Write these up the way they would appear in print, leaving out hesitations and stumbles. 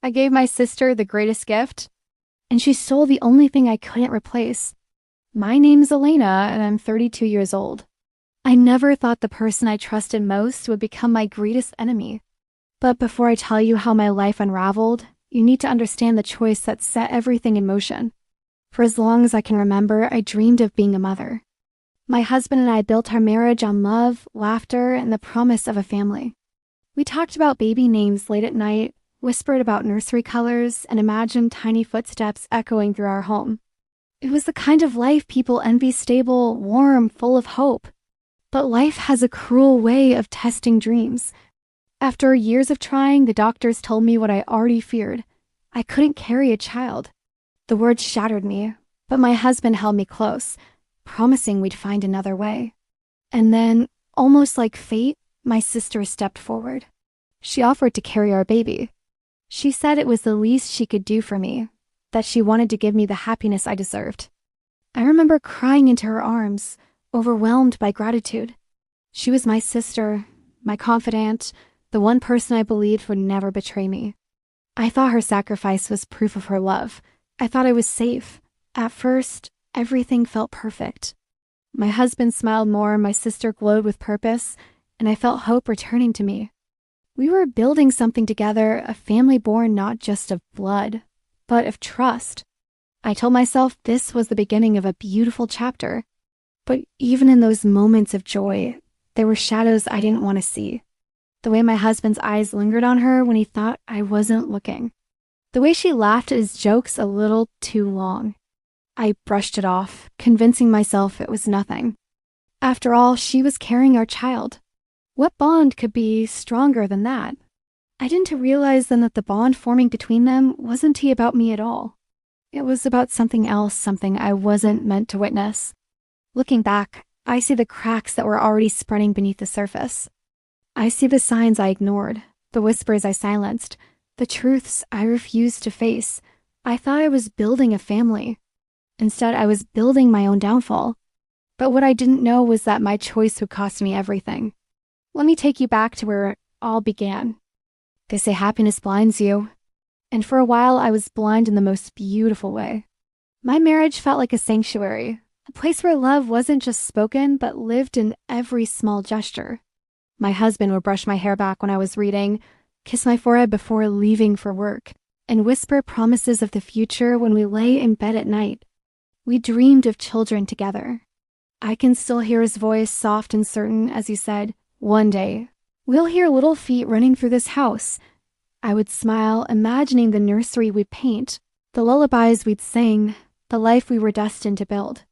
I gave my sister the greatest gift, and she stole the only thing I couldn't replace. My name's Elena, and I'm 32 years old. I never thought the person I trusted most would become my greatest enemy. But before I tell you how my life unraveled, you need to understand the choice that set everything in motion. For as long as I can remember, I dreamed of being a mother. My husband and I built our marriage on love, laughter, and the promise of a family. We talked about baby names late at night, whispered about nursery colors, and imagined tiny footsteps echoing through our home. It was the kind of life people envy: stable, warm, full of hope. But life has a cruel way of testing dreams. After years of trying, the doctors told me what I already feared. I couldn't carry a child. The words shattered me, but my husband held me close, promising we'd find another way. And then, almost like fate, my sister stepped forward. She offered to carry our baby. She said it was the least she could do for me, that she wanted to give me the happiness I deserved. I remember crying into her arms, overwhelmed by gratitude. She was my sister, my confidant, the one person I believed would never betray me. I thought her sacrifice was proof of her love. I thought I was safe. At first, everything felt perfect. My husband smiled more, my sister glowed with purpose, and I felt hope returning to me. We were building something together, a family born not just of blood, but of trust. I told myself this was the beginning of a beautiful chapter. But even in those moments of joy, there were shadows I didn't want to see. The way my husband's eyes lingered on her when he thought I wasn't looking. The way she laughed at his jokes a little too long. I brushed it off, convincing myself it was nothing. After all, she was carrying our child. What bond could be stronger than that? I didn't realize then that the bond forming between them wasn't about me at all. It was about something else, something I wasn't meant to witness. Looking back, I see the cracks that were already spreading beneath the surface. I see the signs I ignored, the whispers I silenced, the truths I refused to face. I thought I was building a family. Instead, I was building my own downfall. But what I didn't know was that my choice would cost me everything. Let me take you back to where it all began. They say happiness blinds you. And for a while, I was blind in the most beautiful way. My marriage felt like a sanctuary, a place where love wasn't just spoken, but lived in every small gesture. My husband would brush my hair back when I was reading, kiss my forehead before leaving for work, and whisper promises of the future when we lay in bed at night. We dreamed of children together. I can still hear his voice, soft and certain, as he said, "One day, we'll hear little feet running through this house." I would smile, imagining the nursery we'd paint, the lullabies we'd sing, the life we were destined to build.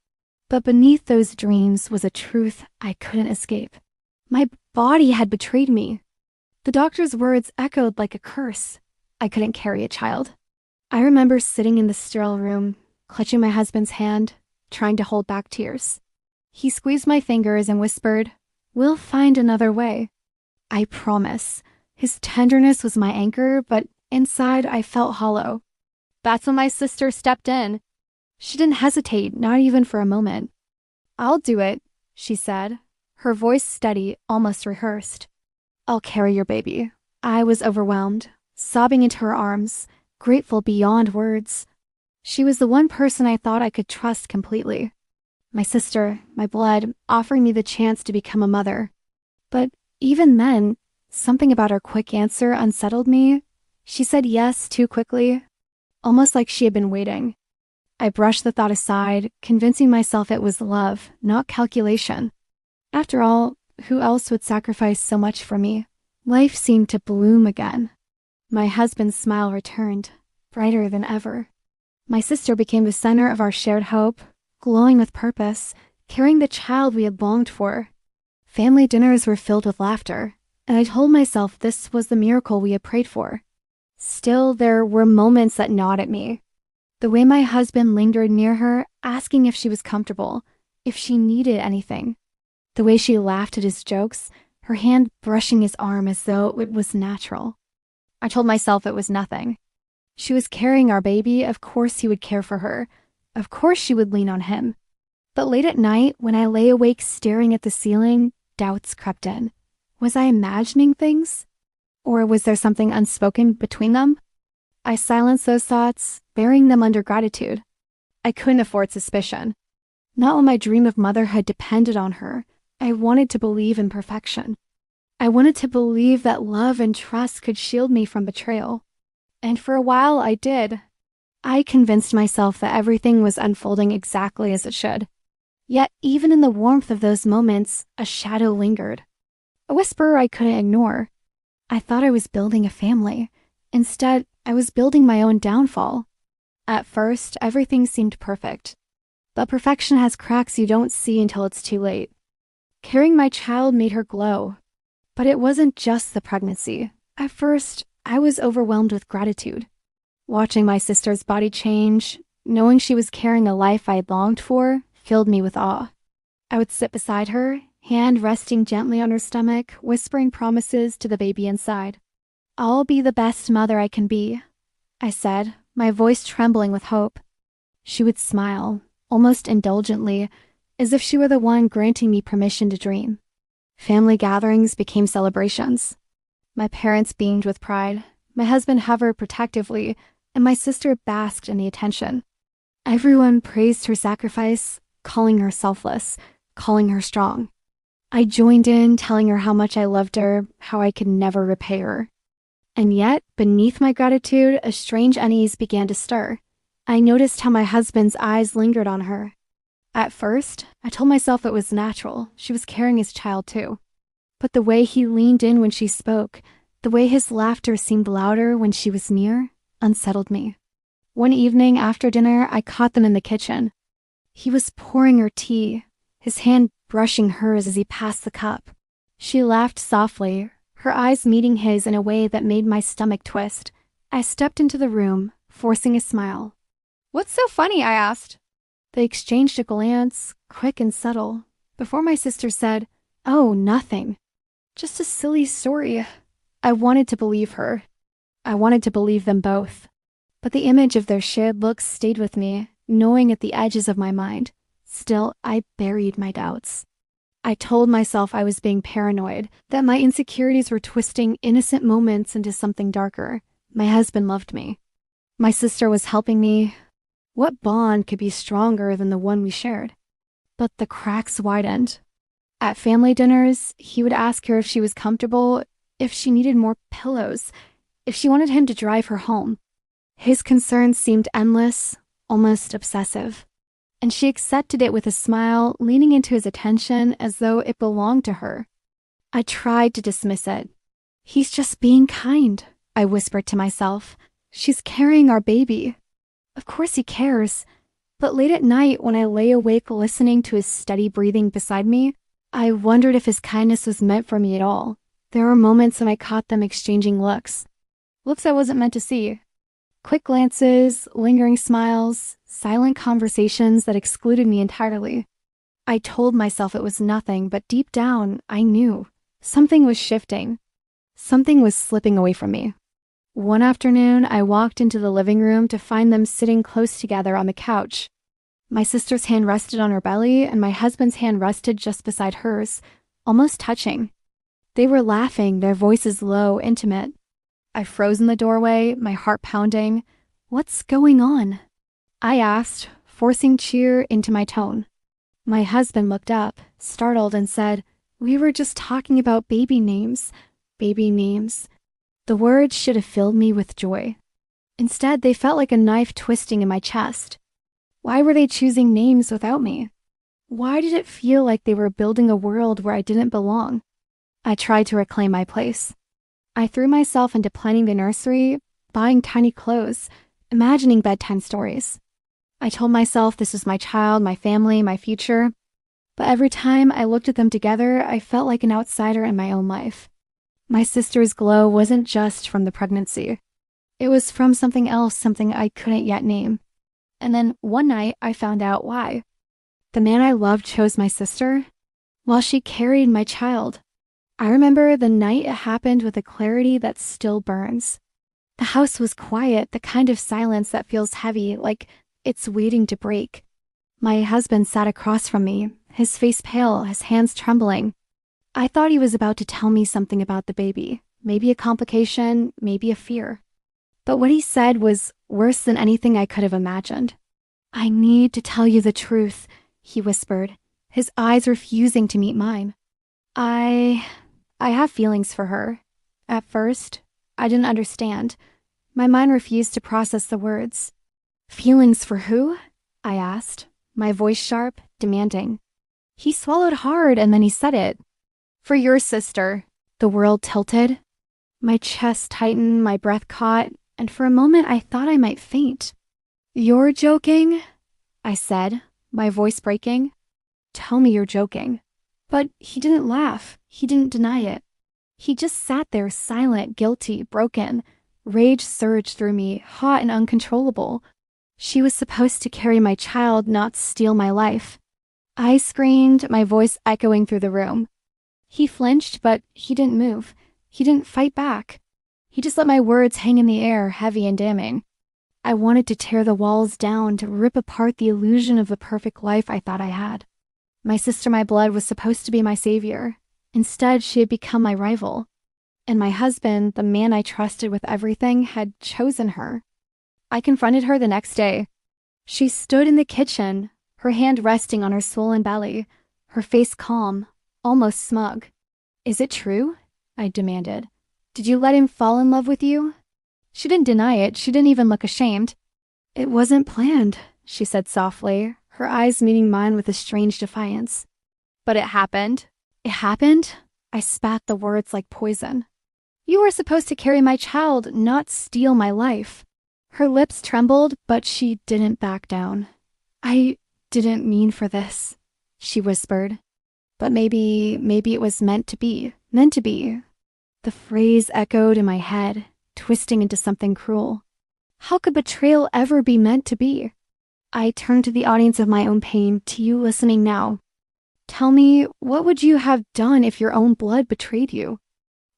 But beneath those dreams was a truth I couldn't escape. My body had betrayed me. The doctor's words echoed like a curse. I couldn't carry a child. I remember sitting in the sterile room, clutching my husband's hand, trying to hold back tears. He squeezed my fingers and whispered, "We'll find another way." I promise. His tenderness was my anchor, but inside I felt hollow. That's when my sister stepped in. She didn't hesitate, not even for a moment. "I'll do it," she said, her voice steady, almost rehearsed. "I'll carry your baby." I was overwhelmed, sobbing into her arms, grateful beyond words. She was the one person I thought I could trust completely. My sister, my blood, offering me the chance to become a mother. But even then, something about her quick answer unsettled me. She said yes too quickly, almost like she had been waiting. I brushed the thought aside, convincing myself it was love, not calculation. After all, who else would sacrifice so much for me? Life seemed to bloom again. My husband's smile returned, brighter than ever. My sister became the center of our shared hope, glowing with purpose, carrying the child we had longed for. Family dinners were filled with laughter, and I told myself this was the miracle we had prayed for. Still, there were moments that gnawed at me. The way my husband lingered near her, asking if she was comfortable, if she needed anything. The way she laughed at his jokes, her hand brushing his arm as though it was natural. I told myself it was nothing. She was carrying our baby, of course he would care for her. Of course she would lean on him. But late at night, when I lay awake staring at the ceiling, doubts crept in. Was I imagining things? Or was there something unspoken between them? I silenced those thoughts, burying them under gratitude. I couldn't afford suspicion. Not when my dream of motherhood depended on her. I wanted to believe in perfection. I wanted to believe that love and trust could shield me from betrayal. And for a while, I did. I convinced myself that everything was unfolding exactly as it should. Yet, even in the warmth of those moments, a shadow lingered. A whisper I couldn't ignore. I thought I was building a family. Instead, I was building my own downfall. At first, everything seemed perfect. But perfection has cracks you don't see until it's too late. Carrying my child made her glow. But it wasn't just the pregnancy. At first, I was overwhelmed with gratitude. Watching my sister's body change, knowing she was carrying a life I'd longed for, filled me with awe. I would sit beside her, hand resting gently on her stomach, whispering promises to the baby inside. "I'll be the best mother I can be," I said, my voice trembling with hope. She would smile, almost indulgently, as if she were the one granting me permission to dream. Family gatherings became celebrations. My parents beamed with pride, my husband hovered protectively, and my sister basked in the attention. Everyone praised her sacrifice, calling her selfless, calling her strong. I joined in, telling her how much I loved her, how I could never repay her. And yet, beneath my gratitude, a strange unease began to stir. I noticed how my husband's eyes lingered on her. At first, I told myself it was natural. She was carrying his child too. But the way he leaned in when she spoke, the way his laughter seemed louder when she was near, unsettled me. One evening after dinner, I caught them in the kitchen. He was pouring her tea, his hand brushing hers as he passed the cup. She laughed softly, her eyes meeting his in a way that made my stomach twist. I stepped into the room, forcing a smile. "What's so funny?" I asked. They exchanged a glance, quick and subtle, before my sister said, "Oh, nothing. Just a silly story." I wanted to believe her. I wanted to believe them both. But the image of their shared looks stayed with me, gnawing at the edges of my mind. Still, I buried my doubts. I told myself I was being paranoid, that my insecurities were twisting innocent moments into something darker. My husband loved me. My sister was helping me. What bond could be stronger than the one we shared? But the cracks widened. At family dinners, he would ask her if she was comfortable, if she needed more pillows, if she wanted him to drive her home. His concerns seemed endless, almost obsessive. And she accepted it with a smile, leaning into his attention as though it belonged to her. I tried to dismiss it. "He's just being kind," I whispered to myself. "She's carrying our baby. Of course he cares." But late at night, when I lay awake listening to his steady breathing beside me, I wondered if his kindness was meant for me at all. There were moments when I caught them exchanging looks I wasn't meant to see. Quick glances, lingering smiles, silent conversations that excluded me entirely. I told myself it was nothing, but deep down, I knew. Something was shifting. Something was slipping away from me. One afternoon, I walked into the living room to find them sitting close together on the couch. My sister's hand rested on her belly, and my husband's hand rested just beside hers, almost touching. They were laughing, their voices low, intimate. I froze in the doorway, my heart pounding. "What's going on?" I asked, forcing cheer into my tone. My husband looked up, startled, and said, "We were just talking about baby names." Baby names. The words should have filled me with joy. Instead, they felt like a knife twisting in my chest. Why were they choosing names without me? Why did it feel like they were building a world where I didn't belong? I tried to reclaim my place. I threw myself into planning the nursery, buying tiny clothes, imagining bedtime stories. I told myself this was my child, my family, my future. But every time I looked at them together, I felt like an outsider in my own life. My sister's glow wasn't just from the pregnancy. It was from something else, something I couldn't yet name. And then one night, I found out why. The man I loved chose my sister, while she carried my child. I remember the night it happened with a clarity that still burns. The house was quiet, the kind of silence that feels heavy, like it's waiting to break. My husband sat across from me, his face pale, his hands trembling. I thought he was about to tell me something about the baby, maybe a complication, maybe a fear. But what he said was worse than anything I could have imagined. "I need to tell you the truth," he whispered, his eyes refusing to meet mine. I have feelings for her. At first, I didn't understand. My mind refused to process the words. "Feelings for who?" I asked, my voice sharp, demanding. He swallowed hard and then he said it. "For your sister." The world tilted. My chest tightened, my breath caught, and for a moment I thought I might faint. "You're joking?" I said, my voice breaking. "Tell me you're joking." But he didn't laugh. He didn't deny it. He just sat there silent, guilty, broken. Rage surged through me, hot and uncontrollable. She was supposed to carry my child, not steal my life. I screamed, my voice echoing through the room. He flinched, but he didn't move. He didn't fight back. He just let my words hang in the air, heavy and damning. I wanted to tear the walls down, to rip apart the illusion of the perfect life I thought I had. My sister, my blood, was supposed to be my savior. Instead, she had become my rival. And my husband, the man I trusted with everything, had chosen her. I confronted her the next day. She stood in the kitchen, her hand resting on her swollen belly, her face calm, almost smug. "Is it true?" I demanded. "Did you let him fall in love with you?" She didn't deny it. She didn't even look ashamed. "It wasn't planned," she said softly, her eyes meeting mine with a strange defiance. "But it happened." "It happened?" I spat the words like poison. "You were supposed to carry my child, not steal my life." Her lips trembled, but she didn't back down. "I didn't mean for this," she whispered. "But maybe it was meant to be. Meant to be." The phrase echoed in my head, twisting into something cruel. How could betrayal ever be meant to be? I turned to the audience of my own pain, to you listening now. Tell me, what would you have done if your own blood betrayed you?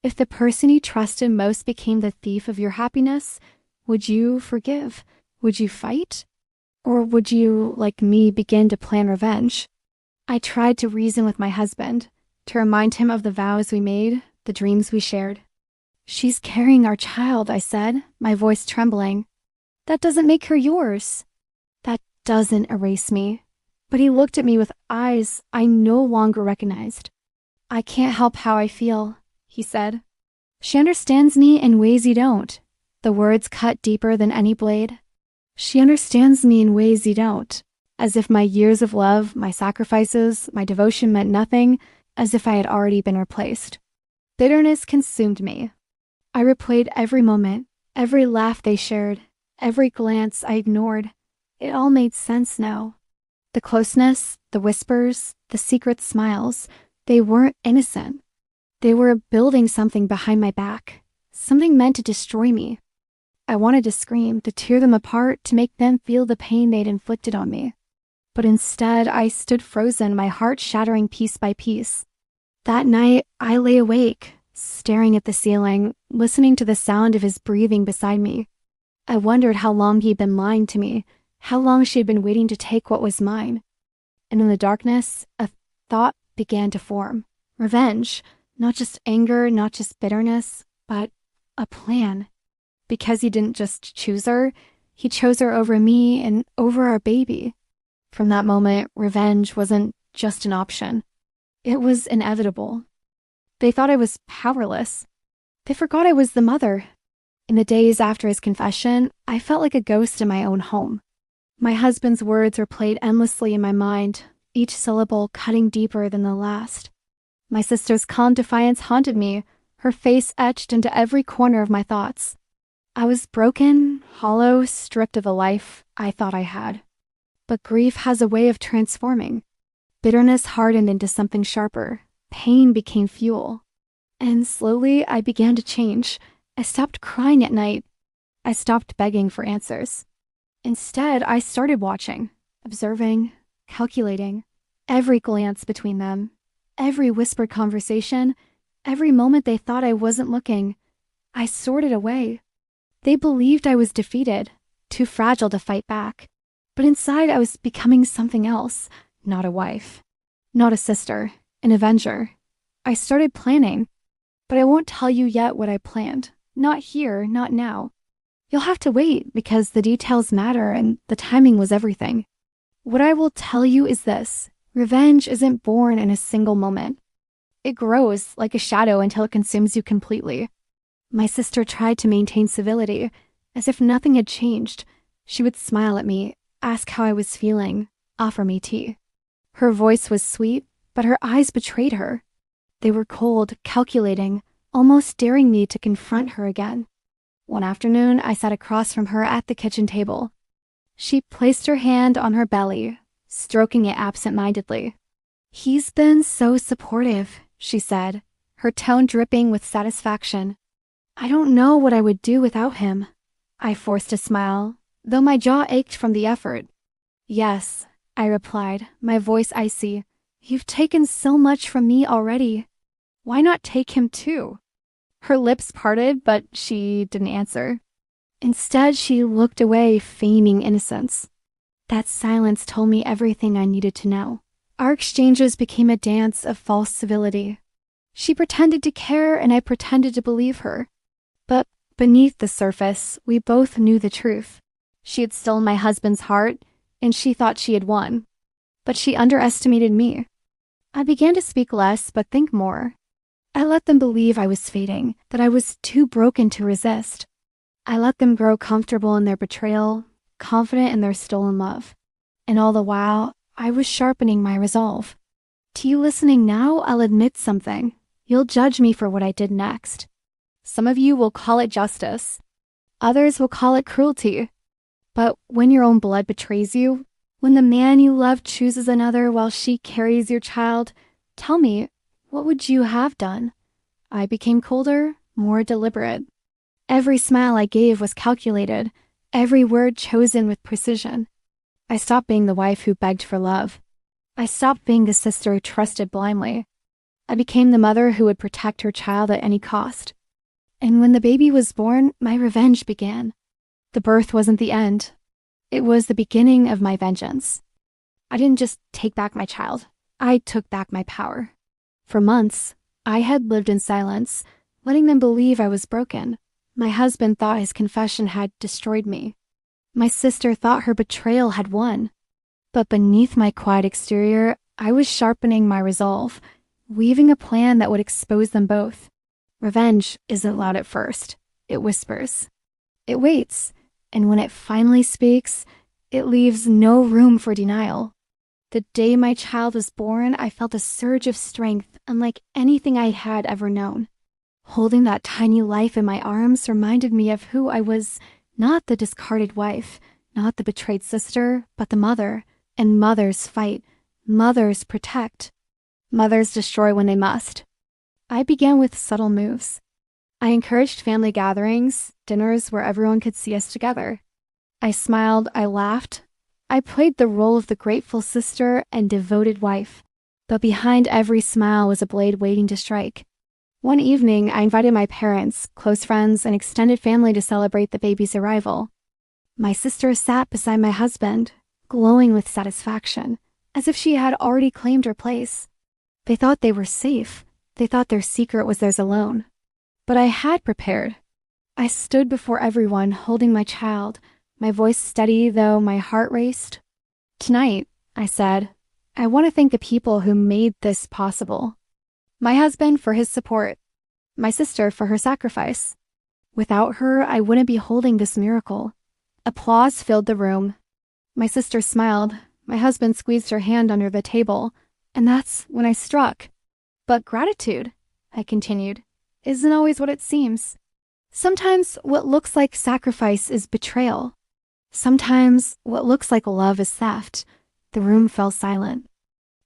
If the person you trusted most became the thief of your happiness, would you forgive? Would you fight? Or would you, like me, begin to plan revenge? I tried to reason with my husband, to remind him of the vows we made, the dreams we shared. "She's carrying our child," I said, my voice trembling. "That doesn't make her yours." "That doesn't erase me." But he looked at me with eyes I no longer recognized. "I can't help how I feel," he said. "She understands me in ways you don't." The words cut deeper than any blade. "She understands me in ways you don't." As if my years of love, my sacrifices, my devotion meant nothing, as if I had already been replaced. Bitterness consumed me. I replayed every moment, every laugh they shared, every glance I ignored. It all made sense now. The closeness, the whispers, the secret smiles, they weren't innocent. They were building something behind my back, something meant to destroy me. I wanted to scream, to tear them apart, to make them feel the pain they'd inflicted on me. But instead, I stood frozen, my heart shattering piece by piece. That night, I lay awake, staring at the ceiling, listening to the sound of his breathing beside me. I wondered how long he'd been lying to me, how long she had been waiting to take what was mine. And in the darkness, a thought began to form. Revenge. Not just anger, not just bitterness, but a plan. Because he didn't just choose her, he chose her over me and over our baby. From that moment, revenge wasn't just an option. It was inevitable. They thought I was powerless. They forgot I was the mother. In the days after his confession, I felt like a ghost in my own home. My husband's words were played endlessly in my mind, each syllable cutting deeper than the last. My sister's calm defiance haunted me, her face etched into every corner of my thoughts. I was broken, hollow, stripped of the life I thought I had. But grief has a way of transforming. Bitterness hardened into something sharper. Pain became fuel. And slowly, I began to change. I stopped crying at night. I stopped begging for answers. Instead, I started watching, observing, calculating. Every glance between them, every whispered conversation, every moment they thought I wasn't looking, I sorted away. They believed I was defeated, too fragile to fight back. But inside, I was becoming something else. Not a wife, not a sister, an avenger. I started planning, but I won't tell you yet what I planned. Not here, not now. You'll have to wait because the details matter and the timing was everything. What I will tell you is this: revenge isn't born in a single moment. It grows like a shadow until it consumes you completely. My sister tried to maintain civility, as if nothing had changed. She would smile at me, ask how I was feeling, offer me tea. Her voice was sweet, but her eyes betrayed her. They were cold, calculating, almost daring me to confront her again. One afternoon, I sat across from her at the kitchen table. She placed her hand on her belly, stroking it absent-mindedly. "He's been so supportive," she said, her tone dripping with satisfaction. "I don't know what I would do without him." I forced a smile, though my jaw ached from the effort. "Yes," I replied, my voice icy. "You've taken so much from me already. Why not take him too?" Her lips parted, but she didn't answer. Instead, she looked away, feigning innocence. That silence told me everything I needed to know. Our exchanges became a dance of false civility. She pretended to care, and I pretended to believe her. But beneath the surface, we both knew the truth. She had stolen my husband's heart, and she thought she had won. But she underestimated me. I began to speak less, but think more. I let them believe I was fading, that I was too broken to resist. I let them grow comfortable in their betrayal, confident in their stolen love. And all the while, I was sharpening my resolve. To you listening now, I'll admit something. You'll judge me for what I did next. Some of you will call it justice. Others will call it cruelty. But when your own blood betrays you, when the man you love chooses another while she carries your child, tell me, what would you have done? I became colder, more deliberate. Every smile I gave was calculated, every word chosen with precision. I stopped being the wife who begged for love. I stopped being the sister who trusted blindly. I became the mother who would protect her child at any cost. And when the baby was born, my revenge began. The birth wasn't the end. It was the beginning of my vengeance. I didn't just take back my child. I took back my power. For months, I had lived in silence, letting them believe I was broken. My husband thought his confession had destroyed me. My sister thought her betrayal had won. But beneath my quiet exterior, I was sharpening my resolve, weaving a plan that would expose them both. Revenge isn't loud at first. It whispers. It waits, and when it finally speaks, it leaves no room for denial. The day my child was born, I felt a surge of strength unlike anything I had ever known. Holding that tiny life in my arms reminded me of who I was, not the discarded wife, not the betrayed sister, but the mother. And mothers fight. Mothers protect. Mothers destroy when they must. I began with subtle moves. I encouraged family gatherings, dinners where everyone could see us together. I smiled, I laughed. I played the role of the grateful sister and devoted wife. But behind every smile was a blade waiting to strike. One evening, I invited my parents, close friends, and extended family to celebrate the baby's arrival. My sister sat beside my husband, glowing with satisfaction, as if she had already claimed her place. They thought they were safe. They thought their secret was theirs alone. But I had prepared. I stood before everyone, holding my child, my voice steady though my heart raced. "Tonight," I said, "I want to thank the people who made this possible. My husband for his support, my sister for her sacrifice. Without her, I wouldn't be holding this miracle." Applause filled the room. My sister smiled. My husband squeezed her hand under the table, and that's when I struck. "But gratitude," I continued, "isn't always what it seems. Sometimes what looks like sacrifice is betrayal. Sometimes what looks like love is theft." The room fell silent.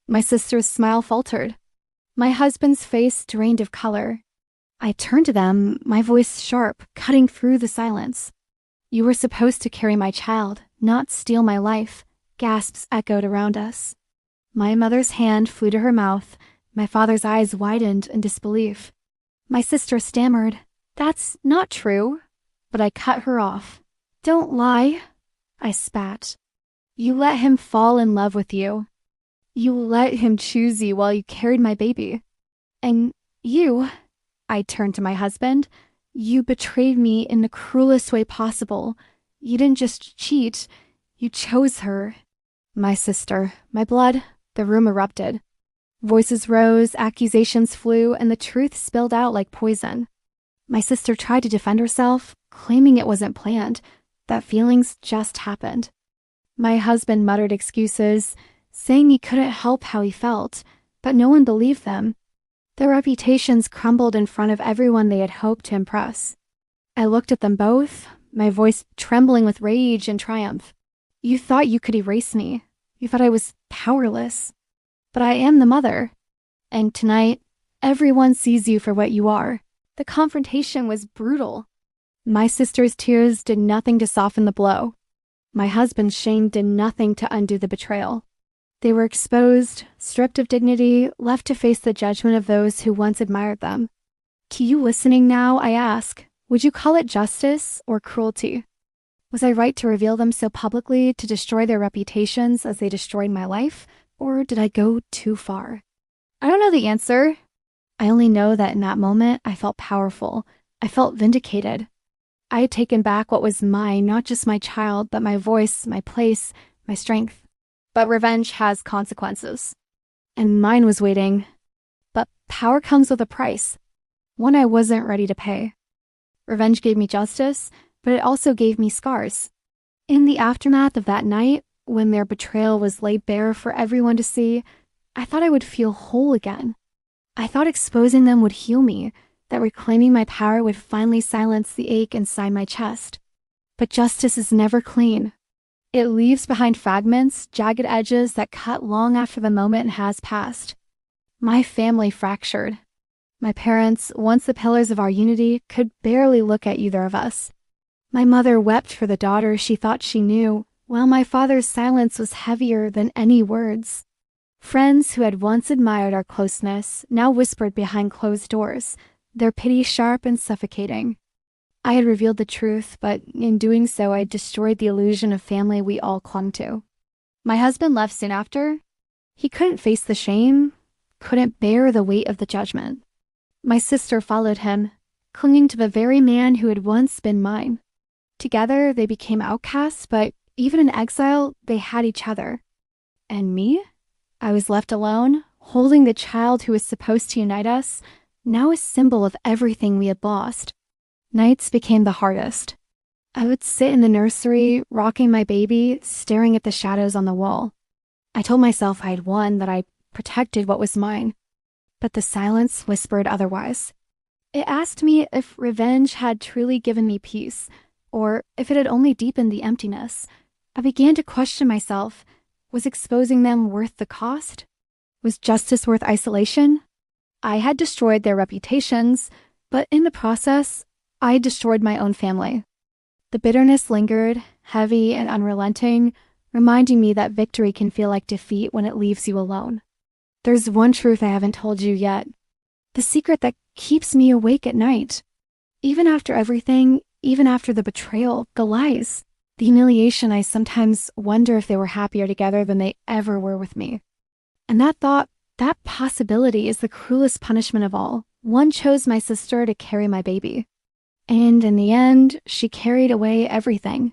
My sister's smile faltered. My husband's face drained of color. I turned to them, my voice sharp, cutting through the silence. "You were supposed to carry my child, not steal my life." Gasps echoed around us. My mother's hand flew to her mouth. My father's eyes widened in disbelief. My sister stammered, "That's not true." But I cut her off. "Don't lie," I spat. "You let him fall in love with you. You let him choose you while you carried my baby. And you," I turned to my husband, You betrayed me in the cruelest way possible. You didn't just cheat, you chose her. My sister, my blood, the room erupted. Voices rose, accusations flew, and the truth spilled out like poison. My sister tried to defend herself, claiming it wasn't planned, that feelings just happened. My husband muttered excuses, saying he couldn't help how he felt, but no one believed them. Their reputations crumbled in front of everyone they had hoped to impress. I looked at them both, my voice trembling with rage and triumph. You thought you could erase me. You thought I was powerless. But I am the mother. And tonight, everyone sees you for what you are. The confrontation was brutal. My sister's tears did nothing to soften the blow. My husband's shame did nothing to undo the betrayal. They were exposed, stripped of dignity, left to face the judgment of those who once admired them. To you listening now, I ask, would you call it justice or cruelty? Was I right to reveal them so publicly to destroy their reputations as they destroyed my life, or did I go too far? I don't know the answer. I only know that in that moment, I felt powerful. I felt vindicated. I had taken back what was mine, not just my child, but my voice, my place, my strength. But revenge has consequences. And mine was waiting. But power comes with a price, one I wasn't ready to pay. Revenge gave me justice, but it also gave me scars. In the aftermath of that night, when their betrayal was laid bare for everyone to see, I thought I would feel whole again. I thought exposing them would heal me, that reclaiming my power would finally silence the ache inside my chest. But justice is never clean. It leaves behind fragments, jagged edges that cut long after the moment has passed. My family fractured. My parents, once the pillars of our unity, could barely look at either of us. My mother wept for the daughter she thought she knew, while my father's silence was heavier than any words. Friends who had once admired our closeness now whispered behind closed doors, their pity sharp and suffocating. I had revealed the truth, but in doing so, I destroyed the illusion of family we all clung to. My husband left soon after. He couldn't face the shame, couldn't bear the weight of the judgment. My sister followed him, clinging to the very man who had once been mine. Together, they became outcasts, but even in exile, they had each other. And me? I was left alone, holding the child who was supposed to unite us, now a symbol of everything we had lost. Nights became the hardest. I would sit in the nursery, rocking my baby, staring at the shadows on the wall. I told myself I had won, that I protected what was mine. But the silence whispered otherwise. It asked me if revenge had truly given me peace, or if it had only deepened the emptiness. I began to question myself. Was exposing them worth the cost? Was justice worth isolation? I had destroyed their reputations, but in the process, I destroyed my own family. The bitterness lingered, heavy and unrelenting, reminding me that victory can feel like defeat when it leaves you alone. There's one truth I haven't told you yet. The secret that keeps me awake at night. Even after everything, even after the betrayal, the lies, the humiliation, I sometimes wonder if they were happier together than they ever were with me. And that thought, that possibility is the cruelest punishment of all. One chose my sister to carry my baby. And in the end, she carried away everything.